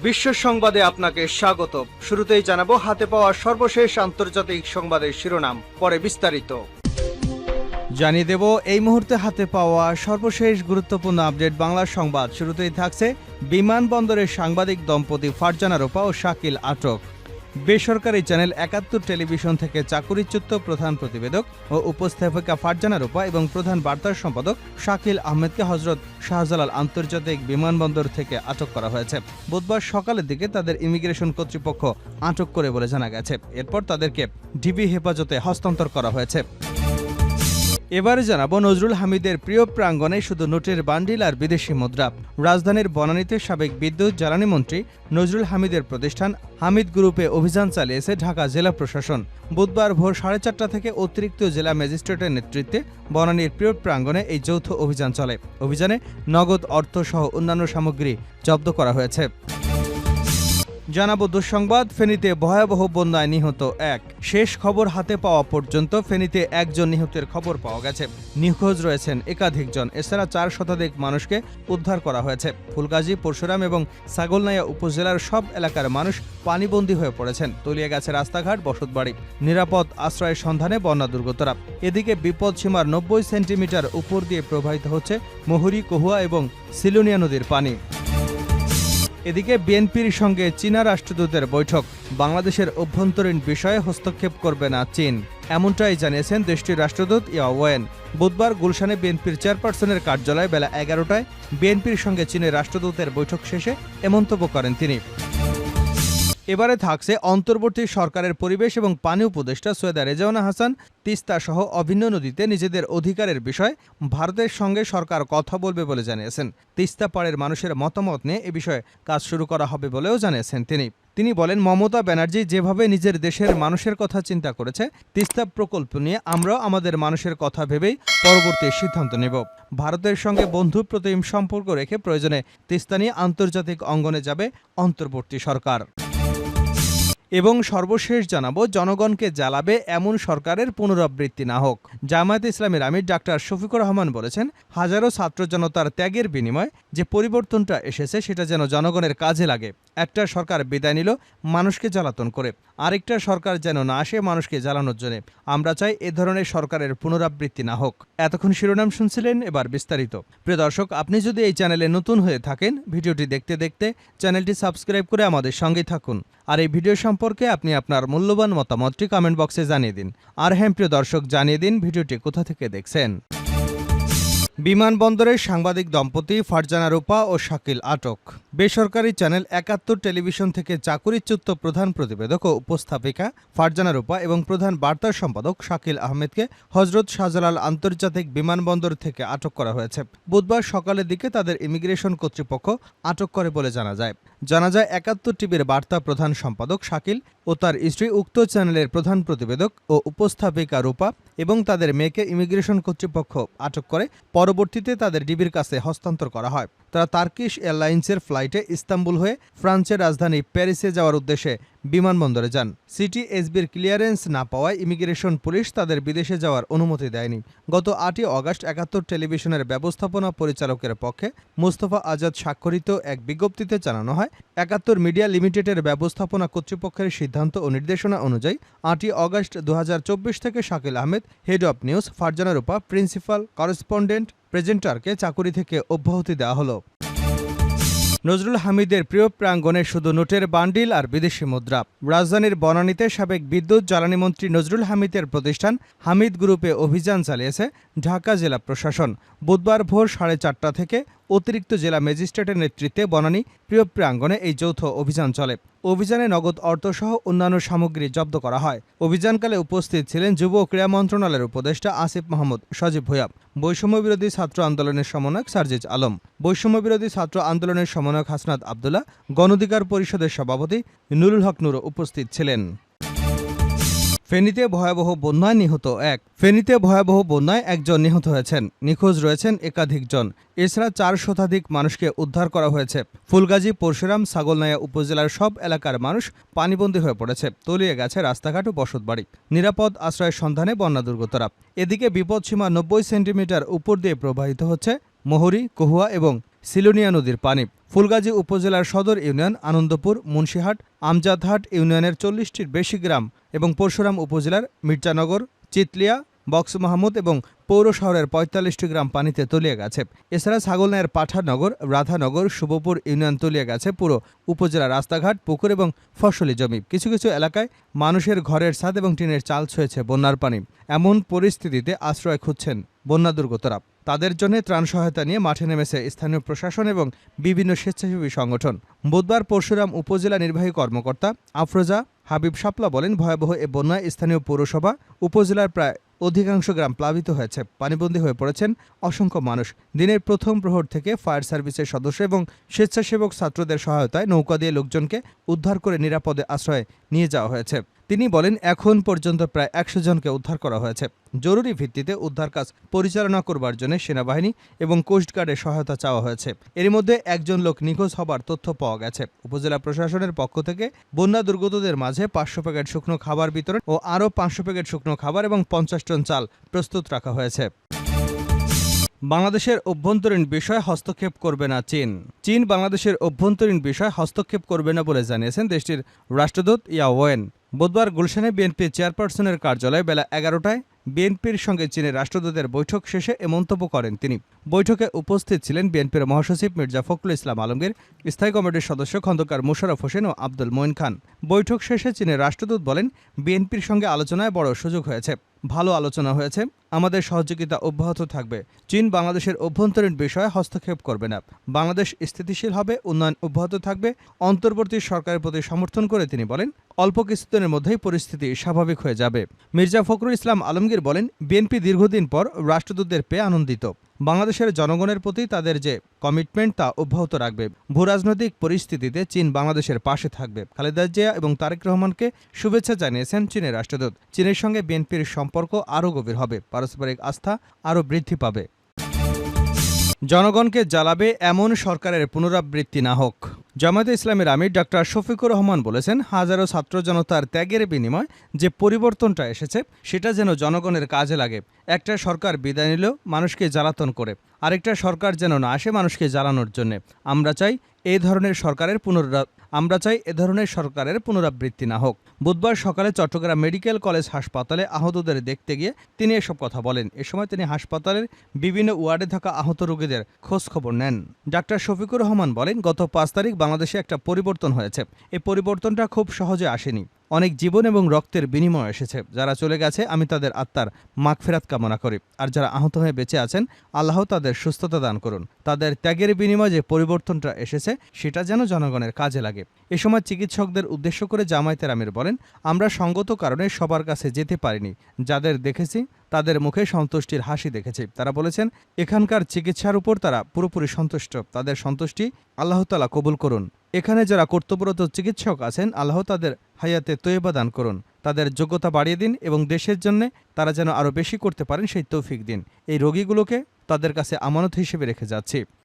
বিশ্ব সংবাদে আপনাকে স্বাগত। শুরুতেই জানাবো হাতে পাওয়া সর্বশেষ আন্তর্জাতিক সংবাদের শিরোনাম, পরে বিস্তারিত জানিয়ে দেব। এই মুহূর্তে হাতে পাওয়া সর্বশেষ গুরুত্বপূর্ণ আপডেট বাংলা সংবাদ। শুরুতেই থাকছে বিমানবন্দরের সাংবাদিক দম্পতি ফারজানা রূপা ও শাকিল আটক। বেসরকারি চ্যানেল ৭১ টেলিভিশন থেকে চাকুরিচ্যুত প্রধান প্রতিবেদক ও উপস্থাপিকা ফারজানা রূপা এবং প্রধান বার্তা সম্পাদক শাকিল আহমেদকে হজরত শাহজালাল আন্তর্জাতিক বিমানবন্দর থেকে আটক করা হয়েছে। বুধবার সকালের দিকে তাদের ইমিগ্রেশন কর্তৃপক্ষ আটক করে বলে জানা গেছে। এরপর তাদেরকে ডিবি হেফাজতে হস্তান্তর করা হয়েছে। এবারে জানাবো নজরুল হামিদের প্রিয় প্রাঙ্গণে শুধু নোটের বান্ডিল আর বিদেশি মুদ্রা। রাজধানীর বনানীতে সাবেক বিদ্যুৎ জ্বালানি মন্ত্রী নজরুল হামিদের প্রতিষ্ঠান হামিদ গ্রুপে অভিযান চালিয়েছে ঢাকা জেলা প্রশাসন। বুধবার ভোর 4:30 থেকে অতিরিক্ত জেলা ম্যাজিস্ট্রেটের নেতৃত্বে বনানীর প্রিয় প্রাঙ্গণে এই যৌথ অভিযান চলে। অভিযানে নগদ অর্থ সহ অন্যান্য সামগ্রী জব্দ করা হয়েছে। জানাবো দুঃসংবাদ, ফেনীতে ভয়াবহ বন্যায় নিহত এক। শেষ খবর হাতে পাওয়া পর্যন্ত ফেনীতে একজন নিহতের খবর পাওয়া গেছে। নিখোঁজ রয়েছেন একাধিক জন। এছাড়া 4 শতাধিক মানুষকে উদ্ধার করা হয়েছে। ফুলগাজী, পরশুরাম এবং ছাগলনাইয়া উপজেলার সব এলাকার মানুষ পানিবন্দী হয়ে পড়েছেন। তলিয়ে গেছে রাস্তাঘাট, বসতবাড়ি। নিরাপদ আশ্রয়ের সন্ধানে বন্যা দুর্গতরা। এদিকে বিপদসীমার 90 সেন্টিমিটার উপর দিয়ে প্রবাহিত হচ্ছে মহুরী, কহুয়া এবং সিলুনিয়া নদীর পানি। এদিকে বিএনপির সঙ্গে চীনা রাষ্ট্রদূতের বৈঠক। বাংলাদেশের অভ্যন্তরীণ বিষয়ে হস্তক্ষেপ করবে না চীন, এমনটাই জানিয়েছেন দেশটির রাষ্ট্রদূত ইয়া ওয়েন। বুধবার গুলশানে বিএনপির চেয়ারপারসনের কার্যালয়ে বেলা 11টায় বিএনপির সঙ্গে চীনের রাষ্ট্রদূতের বৈঠক শেষে এ মন্তব্য করেন তিনি। এবারে থাকছে অন্তর্বর্তী সরকারের পরিবেশ এবং পানি উপদেষ্টা সৈয়দা রেজাওয়ানা হাসান তিস্তা সহ অভিন্ন নদীতে নিজেদের অধিকারের বিষয়ে ভারতের সঙ্গে সরকার কথা বলবে বলে জানিয়েছেন। তিস্তা পাড়ের মানুষের মতামত নিয়ে এ বিষয়ে কাজ শুরু করা হবে বলেও জানিয়েছেন তিনি বলেন, মমতা ব্যানার্জি যেভাবে নিজের দেশের মানুষের কথা চিন্তা করেছে, তিস্তা প্রকল্প নিয়ে আমরাও আমাদের মানুষের কথা ভেবেই পরবর্তী সিদ্ধান্ত নেব। ভারতের সঙ্গে বন্ধুপ্রতিম সম্পর্ক রেখে প্রয়োজনে তিস্তা নিয়ে আন্তর্জাতিক অঙ্গনে যাবে অন্তর্বর্তী সরকার। এবং সর্বশেষ জানাবো, জনগণকে জ্বালাবে এমন সরকারের পুনরাবৃত্তি না হোক। জামায়াতে ইসলামীর আমির ডাক্তার শফিকুর রহমান বলেছেন, হাজারো ছাত্র জনতার ত্যাগের বিনিময়ে যে পরিবর্তনটা এসেছে সেটা যেন জনগণের কাজে লাগে। একটা সরকার বিদায় নিল মানুষকে জ্বালাতন করে, আরেকটা সরকার যেন না আসে মানুষকে জ্বালানোর জন্য। আমরা চাই এ ধরনের সরকারের পুনরাবৃত্তি না হোক। এতক্ষণ শিরোনাম শুনছিলেন, এবার বিস্তারিত। প্রিয় দর্শক, আপনি যদি এই চ্যানেলে নতুন হয়ে থাকেন, ভিডিওটি দেখতে দেখতে চ্যানেলটি সাবস্ক্রাইব করে আমাদের সঙ্গেই থাকুন। আর এই ভিডিও সম্পর্কে আপনি আপনার মূল্যবান মতামতটি কমেন্ট বক্সে জানিয়ে দিন। আর হ্যাঁ প্রিয় দর্শক, জানিয়ে দিন ভিডিওটি কোথা থেকে দেখছেন। বিমানবন্দরের সাংবাদিক দম্পতি ফারজানা রূপা ও শাকিল আটক। বেসরকারি চ্যানেল ৭১ টেলিভিশন থেকে চাকুরিচ্যুত প্রধান প্রতিবেদক ও উপস্থাপিকা ফারজানা রূপা এবং প্রধান বার্তা সম্পাদক শাকিল আহমেদকে হজরত শাহজালাল আন্তর্জাতিক বিমানবন্দর থেকে আটক করা হয়েছে। বুধবার সকালের দিকে তাদের ইমিগ্রেশন কর্তৃপক্ষ আটক করে বলে জানা যায়। ৭১ টিভির বার্তা প্রধান সম্পাদক শাকিল ও তার স্ত্রী, উক্ত চ্যানেলের প্রধান প্রতিবেদক ও উপস্থাপিকা রূপা এবং তাদের মেয়েকে ইমিগ্রেশন কর্তৃপক্ষ আটক করে পরবর্তীতে তাদের ডিবির কাছে হস্তান্তর করা হয়। তারা টার্কিশ এয়ারলাইন্সের ফ্লাইটে ইস্তাম্বুল হয়ে ফ্রান্সের রাজধানী প্যারিসে যাওয়ার উদ্দেশ্যে বিমানবন্দরে যান। সিটিএসবির ক্লিয়ারেন্স না পাওয়ায় ইমিগ্রেশন পুলিশ তাদের বিদেশে যাওয়ার অনুমতি দেয়নি। গত ৮ আগস্ট ৭১ টেলিভিশনের ব্যবস্থাপনা পরিচালকের পক্ষে মুস্তফা আজাদ স্বাক্ষরিত এক বিজ্ঞপ্তিতে জানানো হয়, ৭১ মিডিয়া লিমিটেডের ব্যবস্থাপনা কর্তৃপক্ষের সিদ্ধান্ত ও নির্দেশনা অনুযায়ী ৮ আগস্ট ২০২৪ থেকে Shakil Ahmed, head of news, Farzana Rupa, principal correspondent প্রেজেন্টারকে চাকুরি থেকে অব্যাহতি দেওয়া হলো। নজরুল হামিদের প্রিয় প্রাঙ্গণে শুধু নোটের বান্ডিল আর বিদেশি মুদ্রা। রাজধানীর বনানীতে সাবেক বিদ্যুৎ জ্বালানি মন্ত্রী নজরুল হামিদের প্রতিষ্ঠান হামিদ গ্রুপে অভিযান চালিয়েছে ঢাকা জেলা প্রশাসন। বুধবার ভোর 4:30 থেকে অতিরিক্ত জেলা ম্যাজিস্ট্রেটের নেতৃত্বে বনানী প্রিয় প্রাঙ্গণে এই যৌথ অভিযান চলে। অভিযানে নগদ অর্থসহ অন্যান্য সামগ্রী জব্দ করা হয়। অভিযানকালে উপস্থিত ছিলেন যুব ও ক্রীড়া মন্ত্রণালয়ের উপদেষ্টা আসিফ মাহমুদ সজীব ভূঁইয়া, বৈষম্যবিরোধী ছাত্র আন্দোলনের সমন্বয়ক সার্জিজ আলম, বৈষম্যবিরোধী ছাত্র আন্দোলনের সমন্বয়ক হাসনাত আবদুল্লাহ, গণঅধিকার পরিষদের সভাপতি নুরুল হক নুরও উপস্থিত ছিলেন। ফেনীতে ভয়াবহ বন্যায় নিহত এক। ফেনীতে ভয়াবহ বন্যায় একজন নিহত হয়েছেন। নিখোঁজ রয়েছেন একাধিক জন। এছাড়া 4 শতাধিক মানুষকে উদ্ধার করা হয়েছে। ফুলগাজী, পরশুরাম, ছাগলনাইয়া উপজেলার সব এলাকার মানুষ পানিবন্দী হয়ে পড়েছে। তলিয়ে গেছে রাস্তাঘাট ও বসতবাড়ি। নিরাপদ আশ্রয়ের সন্ধানে বন্যা দুর্গতরা। এদিকে বিপদসীমা 90 সেন্টিমিটার উপর দিয়ে প্রবাহিত হচ্ছে মহুরী, কহুয়া এবং সিলোনিয়া নদীর পানি। ফুলগাজী উপজেলার সদর ইউনিয়ন, আনন্দপুর, মুন্সিহাট, আমজাদহাট ইউনিয়নের ৪০টির বেশি গ্রাম এবং পরশুরাম উপজেলার মির্জানগর, চিতলিয়া, বক্স মাহমুদ এবং পৌর শহরের ৪৫টি গ্রাম পানিতে তলিয়ে গেছে। এছাড়া ছাগলনাইয়ের পাঠানগর, রাধানগর, শুভপুর ইউনিয়ন তলিয়ে গেছে। পুরো উপজেলা রাস্তাঘাট, পুকুর এবং ফসলি জমি। কিছু কিছু এলাকায় মানুষের ঘরের ছাদ এবং টিনের চাল ছুঁয়েছে বন্যার পানি। এমন পরিস্থিতিতে আশ্রয় খুঁজছেন বন্যা দুর্গতরা। তাদের জন্য ত্রাণ সহায়তা নিয়ে মাঠে নেমেছে স্থানীয় প্রশাসন এবং বিভিন্ন স্বেচ্ছাসেবী সংগঠন। বুধবার পরশুরাম উপজেলা নির্বাহী কর্মকর্তা আফরোজা হাবিব শাপলা বলেন, ভয়াবহ এ বন্যায় স্থানীয় পৌরসভা, উপজেলার প্রায় অধিকাংশ গ্রাম প্লাবিত হয়েছে। পানিবন্দী হয়ে পড়েছেন অসংখ্য মানুষ। দিনের প্রথম প্রহর থেকে ফায়ার সার্ভিসের সদস্য এবং স্বেচ্ছাসেবক ছাত্রদের সহায়তায় নৌকা দিয়ে লোকজনকে উদ্ধার করে নিরাপদে আশ্রয়ে নিয়ে যাওয়া হয়েছে। তিনি বলেন, এখন পর্যন্ত প্রায় ১০০ জনকে উদ্ধার করা হয়েছে। জরুরি ভিত্তিতে উদ্ধার কাজ পরিচালনা করবার জন্য সেনাবাহিনী এবং কোস্টগার্ডের সহায়তা চাওয়া হয়েছে। এর মধ্যে একজন লোক নিখোঁজ হবার তথ্য পাওয়া গেছে। উপজেলা প্রশাসনের পক্ষ থেকে বন্যা দুর্গতদের মাঝে ৫০০ প্যাকেট শুকনো খাবার বিতরণ ও আরও ৫০০ প্যাকেট শুকনো খাবার এবং ৫০ টন চাল প্রস্তুত রাখা হয়েছে। বাংলাদেশের অভ্যন্তরীণ বিষয়ে হস্তক্ষেপ করবে না চীন। চীন বাংলাদেশের অভ্যন্তরীণ বিষয়ে হস্তক্ষেপ করবে না বলে জানিয়েছেন দেশটির রাষ্ট্রদূত ইয়া ওয়েন। বুধবার গুলশানে বিএনপি চেয়ারপারসনের কার্যালয়ে বেলা ১১টায় বিএনপির সঙ্গে চীনের রাষ্ট্রদূতের বৈঠক শেষে এ মন্তব্য করেন তিনি। বৈঠকে উপস্থিত ছিলেন বিএনপির মহাসচিব মির্জা ফখরুল ইসলাম আলমগীর, স্থায়ী কমিটির সদস্য খন্দকার মোশাররফ হোসেন ও আব্দুল মঈন খান। বৈঠক শেষে চীনের রাষ্ট্রদূত বলেন, বিএনপির সঙ্গে আলোচনায় বড় সুযোগ হয়েছে, ভালো আলোচনা হয়েছে, আমাদের সহযোগিতা অব্যাহত থাকবে। চীন বাংলাদেশের অভ্যন্তরীণ বিষয়ে হস্তক্ষেপ করবে না। বাংলাদেশ স্থিতিশীল হবে, উন্নয়ন অব্যাহত থাকবে। অন্তর্বর্তী সরকারের প্রতি সমর্থন করে তিনি বলেন, অল্প কিছুদিনের মধ্যেই পরিস্থিতি স্বাভাবিক হয়ে যাবে। মির্জা ফখরুল ইসলাম আলমগীর বলেন, বিএনপি দীর্ঘদিন পর রাষ্ট্রদূতদের পেয়ে আনন্দিত। বাংলাদেশের জনগণের প্রতি তাদের যে কমিটমেন্ট তা অব্যাহত রাখবে। ভূরাজনৈতিক পরিস্থিতিতে চীন বাংলাদেশের পাশে থাকবে। খালেদা জিয়া এবং তারেক রহমানকে শুভেচ্ছা জানিয়েছেন চীনের রাষ্ট্রদূত। চীনের সঙ্গে বিএনপির সম্পর্ক আরও গভীর হবে, পারস্পরিক আস্থা আরও বৃদ্ধি পাবে। জনগণকে জ্বালাবে এমন সরকারের পুনরাবৃত্তি না হোক। জামায়াতে ইসলামের আমির ডক্টর শফিকুর রহমান বলেছেন, হাজারো ছাত্র জনতার ত্যাগের বিনিময় যে পরিবর্তনটা এসেছে সেটা যেন জনগণের কাজে লাগে। একটা সরকার বিদায় নিল মানুষকে জ্বালাতন করে, আরেকটা সরকার যেন না আসে মানুষকে জ্বালানোর জন্য। আমরা চাই এ ধরনের সরকারের পুনরাবৃত্তি না হোক। বুধবার সকালে চট্টগ্রাম মেডিকেল কলেজ হাসপাতালে আহতদের দেখতে গিয়ে তিনি এসব কথা বলেন। এ সময় তিনি হাসপাতালের বিভিন্ন ওয়ার্ডে থাকা আহত রোগীদের খোঁজ খবর নেন। ডাক্তার শফিকুর রহমান বলেন, গত ৫ তারিখ বাংলাদেশে একটা পরিবর্তন হয়েছে। এই পরিবর্তনটা খুব সহজে আসেনি, অনেক জীবন এবং রক্তের বিনিময় এসেছে। যারা চলে গেছে আমি তাদের আত্মার মাগফিরাত কামনা করি, আর যারা আহত হয়ে বেঁচে আছেন আল্লাহ তাদের সুস্থতা দান করুন। তাদের ত্যাগের বিনিময়ে যে পরিবর্তনটা এসেছে সেটা যেন জনগণের কাজে লাগে। এ সময় চিকিৎসকদের উদ্দেশ্য করে জামায়াতের আমির বলেন, আমরা সঙ্গত কারণে সবার কাছে যেতে পারিনি। যাদের দেখেছি তাদের মুখে সন্তুষ্টির হাসি দেখেছি। তারা বলেছেন, এখানকার চিকিৎসার উপর তারা পুরোপুরি সন্তুষ্ট। তাদের সন্তুষ্টি আল্লাহ তাআলা কবুল করুন। এখানে যারা কর্তব্যরত চিকিৎসক আছেন আল্লাহ তাদের হায়াতে তয়্যবা দান করুন, তাদের যোগ্যতা বাড়িয়ে দিন এবং দেশের জন্য তারা যেন আরও বেশি করতে পারেন সেই তৌফিক দিন। এই রোগীগুলোকে তাদের কাছে আমানত হিসেবে রেখে যাচ্ছি।